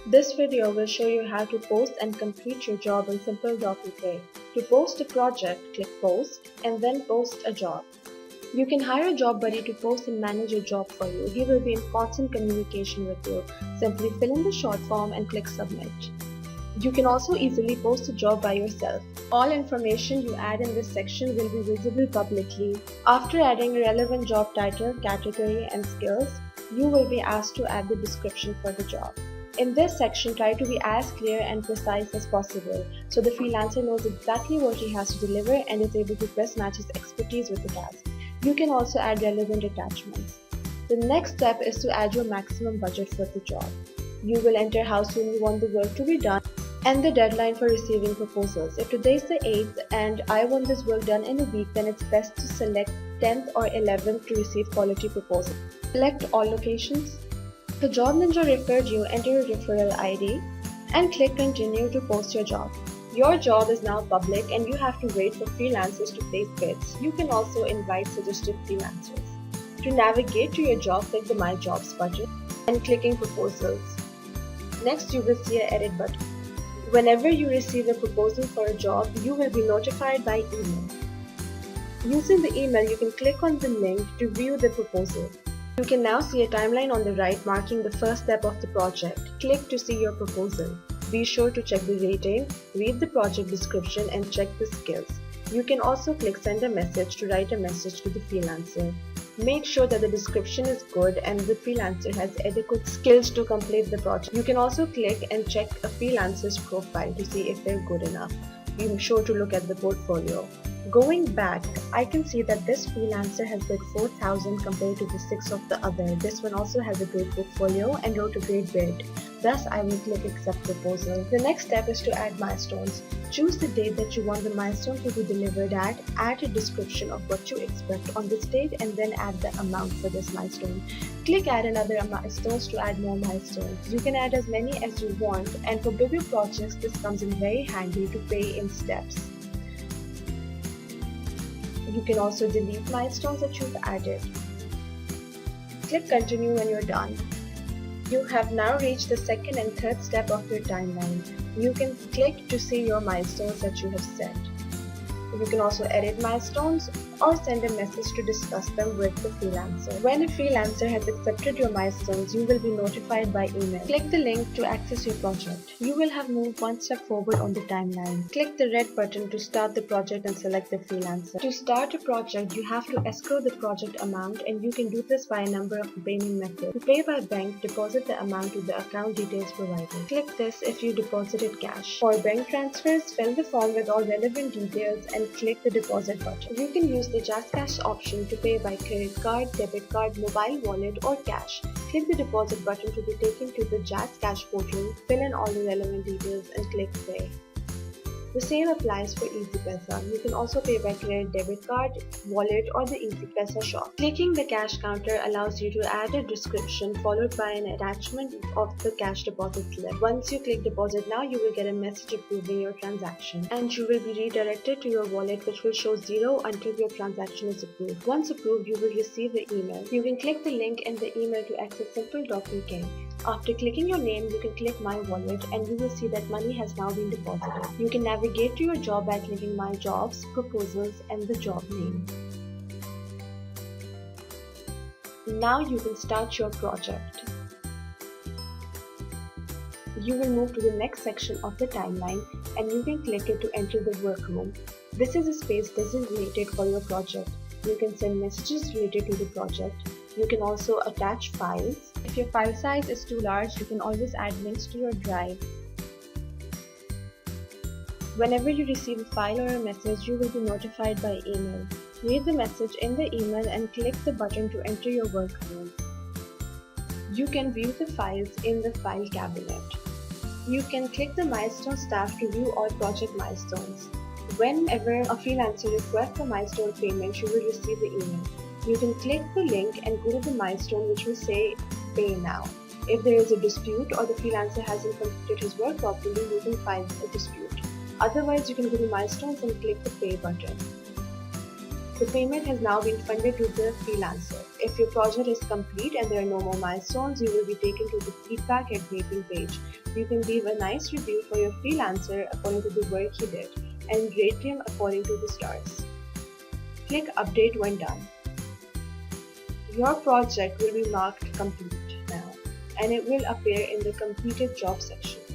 This video will show you how to post and complete your job in Simple.pk. To post a project, click Post and then Post a job. You can hire a job buddy to post and manage your job for you. He will be in constant communication with you. Simply fill in the short form and click Submit. You can also easily post a job by yourself. All information you add in this section will be visible publicly. After adding a relevant job title, category, and skills, you will be asked to add the description for the job. In this section, try to be as clear and precise as possible so the freelancer knows exactly what he has to deliver and is able to best match his expertise with the task. You can also add relevant attachments. The next step is to add your maximum budget for the job. You will enter how soon you want the work to be done and the deadline for receiving proposals. If today is the 8th and I want this work done in a week, then it's best to select 10th or 11th to receive quality proposals. Select all locations. If the Job Ninja referred you, enter your referral ID and click Continue to post your job. Your job is now public and you have to wait for freelancers to place bids. You can also invite suggested freelancers. To navigate to your job, click the My Jobs button and clicking Proposals. Next, you will see an Edit button. Whenever you receive a proposal for a job, you will be notified by email. Using the email, you can click on the link to view the proposal. You can now see a timeline on the right marking the first step of the project. Click to see your proposal. Be sure to check the rating, read the project description, and check the skills. You can also click Send a message to write a message to the freelancer. Make sure that the description is good and the freelancer has adequate skills to complete the project. You can also click and check a freelancer's profile to see if they're good enough. Be sure to look at the portfolio. Going back, I can see that this freelancer has bid 4,000 compared to the 6 of the other. This one also has a great portfolio and wrote a great bid. Thus, I will click Accept Proposal. The next step is to add milestones. Choose the date that you want the milestone to be delivered at, add a description of what you expect on this date, and then add the amount for this milestone. Click Add Another Milestones to add more milestones. You can add as many as you want, and for bigger projects, this comes in very handy to pay in steps. You can also delete milestones that you've added. Click Continue when you're done. You have now reached the second and third step of your timeline. You can click to see your milestones that you have set. You can also edit milestones or send a message to discuss them with the freelancer. When a freelancer has accepted your milestones, you will be notified by email. Click the link to access your project. You will have moved one step forward on the timeline. Click the red button to start the project and select the freelancer. To start a project, you have to escrow the project amount, and you can do this by a number of payment methods. To pay by bank, deposit the amount to the account details provided. Click this if you deposited cash. For bank transfers, fill the form with all relevant details and click the deposit button. You can use the Just Cash option to pay by credit card, debit card, mobile wallet, or cash. Click the deposit button to be taken to the Just Cash portal, fill in all the relevant details, and click Pay. The same applies for EasyPaisa. You can also pay by credit, debit card, wallet, or the EasyPaisa shop. Clicking the cash counter allows you to add a description followed by an attachment of the cash deposit slip. Once you click Deposit Now, you will get a message approving your transaction, and you will be redirected to your wallet, which will show 0 until your transaction is approved. Once approved, you will receive the email. You can click the link in the email to access Simple.pk. After clicking your name, you can click My Wallet and you will see that money has now been deposited. You can navigate to your job by clicking My Jobs, Proposals, and the job name. Now you can start your project. You will move to the next section of the timeline and you can click it to enter the workroom. This is a space designated for your project. You can send messages related to the project. You can also attach files. If your file size is too large, you can always add links to your drive. Whenever you receive a file or a message, you will be notified by email. Read the message in the email and click the button to enter your workroom. You can view the files in the file cabinet. You can click the Milestones tab to view all project milestones. Whenever a freelancer requests a milestone payment, you will receive the email. You can click the link and go to the milestone, which will say Pay Now. If there is a dispute or the freelancer hasn't completed his work properly, you can file a dispute. Otherwise, you can go to Milestones and click the Pay button. The payment has now been funded to the freelancer. If your project is complete and there are no more milestones, you will be taken to the feedback and rating page. You can leave a nice review for your freelancer according to the work he did and rate him according to the stars. Click Update when done. Your project will be marked complete now and it will appear in the completed job section.